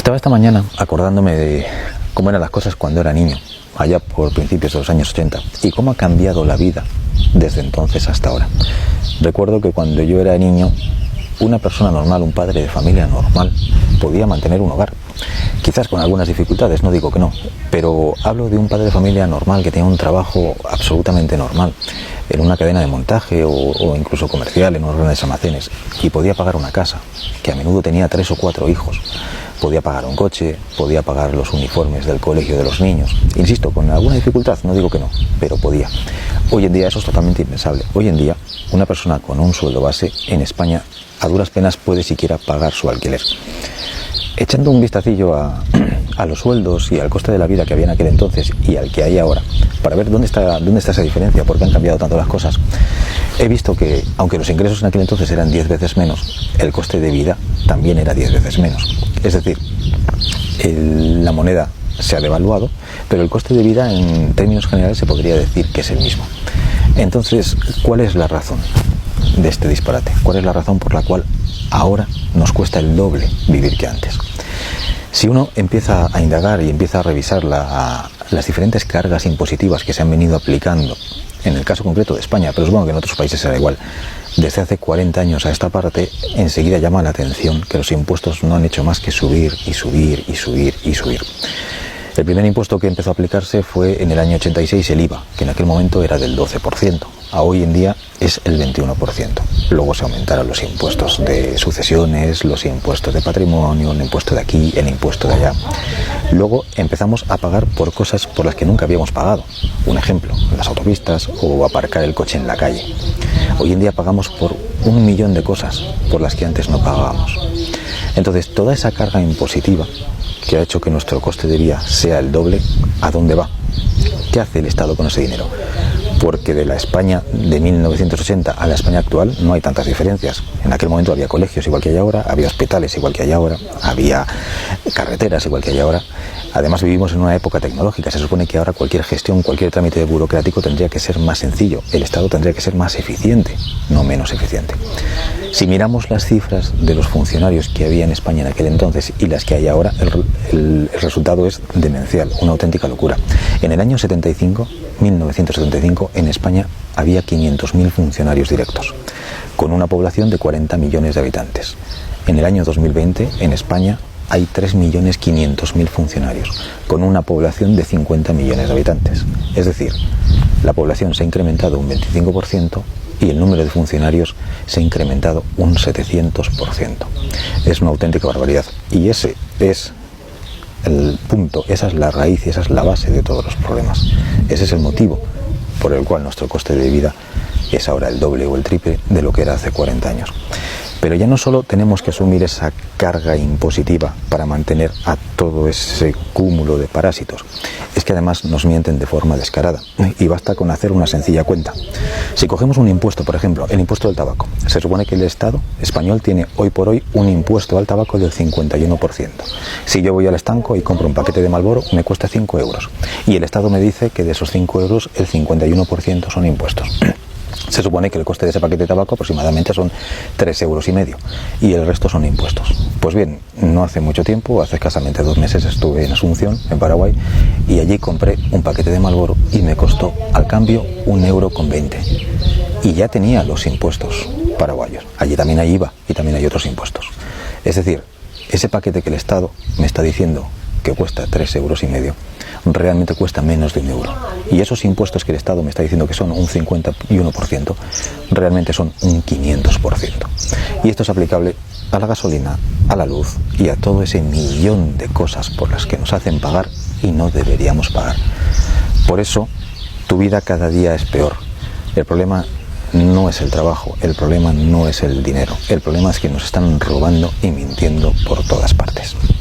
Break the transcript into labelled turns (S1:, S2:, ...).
S1: Estaba esta mañana acordándome de cómo eran las cosas cuando era niño, allá por principios de los años 80, y cómo ha cambiado la vida desde entonces hasta ahora. Recuerdo que cuando yo era niño, una persona normal, un padre de familia normal, podía mantener un hogar. Quizás con algunas dificultades, no digo que no, pero hablo de un padre de familia normal que tenía un trabajo absolutamente normal, en una cadena de montaje o incluso comercial, en unos grandes almacenes, y podía pagar una casa, que a menudo tenía 3 o 4 hijos. Podía pagar un coche, podía pagar los uniformes del colegio de los niños. Insisto, con alguna dificultad, no digo que no, pero podía. Hoy en día eso es totalmente impensable. Hoy en día, una persona con un sueldo base en España a duras penas puede siquiera pagar su alquiler. Echando un vistacillo a los sueldos y al coste de la vida que había en aquel entonces y al que hay ahora, para ver dónde está esa diferencia, por qué han cambiado tanto las cosas, he visto que, aunque los ingresos en aquel entonces eran 10 veces menos, el coste de vida también era 10 veces menos. Es decir, la moneda se ha devaluado, pero el coste de vida en términos generales se podría decir que es el mismo. Entonces, ¿cuál es la razón de este disparate? ¿Cuál es la razón por la cual ahora nos cuesta el doble vivir que antes? Si uno empieza a indagar y empieza a revisar las diferentes cargas impositivas que se han venido aplicando, en el caso concreto de España, pero supongo que en otros países será igual, desde hace 40 años a esta parte, enseguida llama la atención que los impuestos no han hecho más que subir y subir y subir y subir. El primer impuesto que empezó a aplicarse fue en el año 86 el IVA, que en aquel momento era del 12%. A hoy en día es el 21%. Luego se aumentaron los impuestos de sucesiones, los impuestos de patrimonio, el impuesto de aquí, el impuesto de allá. Luego empezamos a pagar por cosas por las que nunca habíamos pagado. Un ejemplo, las autopistas o aparcar el coche en la calle. Hoy en día pagamos por 1 millón de cosas por las que antes no pagábamos. Entonces, toda esa carga impositiva que ha hecho que nuestro coste de vida sea el doble, ¿a dónde va? ¿Qué hace el Estado con ese dinero? Porque de la España de 1980 a la España actual no hay tantas diferencias. En aquel momento había colegios igual que hay ahora, había hospitales igual que hay ahora, había carreteras igual que hay ahora. Además vivimos en una época tecnológica. Se supone que ahora cualquier gestión, cualquier trámite burocrático tendría que ser más sencillo. El Estado tendría que ser más eficiente, no menos eficiente. Si miramos las cifras de los funcionarios que había en España en aquel entonces y las que hay ahora, el resultado es demencial, una auténtica locura. En el año 1975, en España había 500.000 funcionarios directos, con una población de 40 millones de habitantes. En el año 2020, en España, hay 3.500.000 funcionarios, con una población de 50 millones de habitantes. Es decir, la población se ha incrementado un 25% y el número de funcionarios se ha incrementado un 700%. Es una auténtica barbaridad. Y ese es el punto, esa es la raíz y esa es la base de todos los problemas. Ese es el motivo por el cual nuestro coste de vida es ahora el doble o el triple de lo que era hace 40 años. Pero ya no solo tenemos que asumir esa carga impositiva para mantener a todo ese cúmulo de parásitos, es que además nos mienten de forma descarada. Y basta con hacer una sencilla cuenta. Si cogemos un impuesto, por ejemplo, el impuesto del tabaco, se supone que el Estado español tiene hoy por hoy un impuesto al tabaco del 51%. Si yo voy al estanco y compro un paquete de Marlboro, me cuesta 5 euros. Y el Estado me dice que de esos 5 euros, el 51% son impuestos. Se supone que el coste de ese paquete de tabaco aproximadamente son 3,5 euros y el resto son impuestos. Pues bien, no hace mucho tiempo, hace escasamente 2 meses estuve en Asunción, en Paraguay, y allí compré un paquete de Marlboro y me costó al cambio 1,20 euro. Y ya tenía los impuestos paraguayos. Allí también hay IVA y también hay otros impuestos. Es decir, ese paquete que el Estado me está diciendo que cuesta 3,5 euros, realmente cuesta menos de 1 euro. Y esos impuestos que el Estado me está diciendo que son un 51%, realmente son un 500%. Y esto es aplicable a la gasolina, a la luz y a todo ese millón de cosas por las que nos hacen pagar y no deberíamos pagar. Por eso, tu vida cada día es peor. El problema no es el trabajo, el problema no es el dinero. El problema es que nos están robando y mintiendo por todas partes.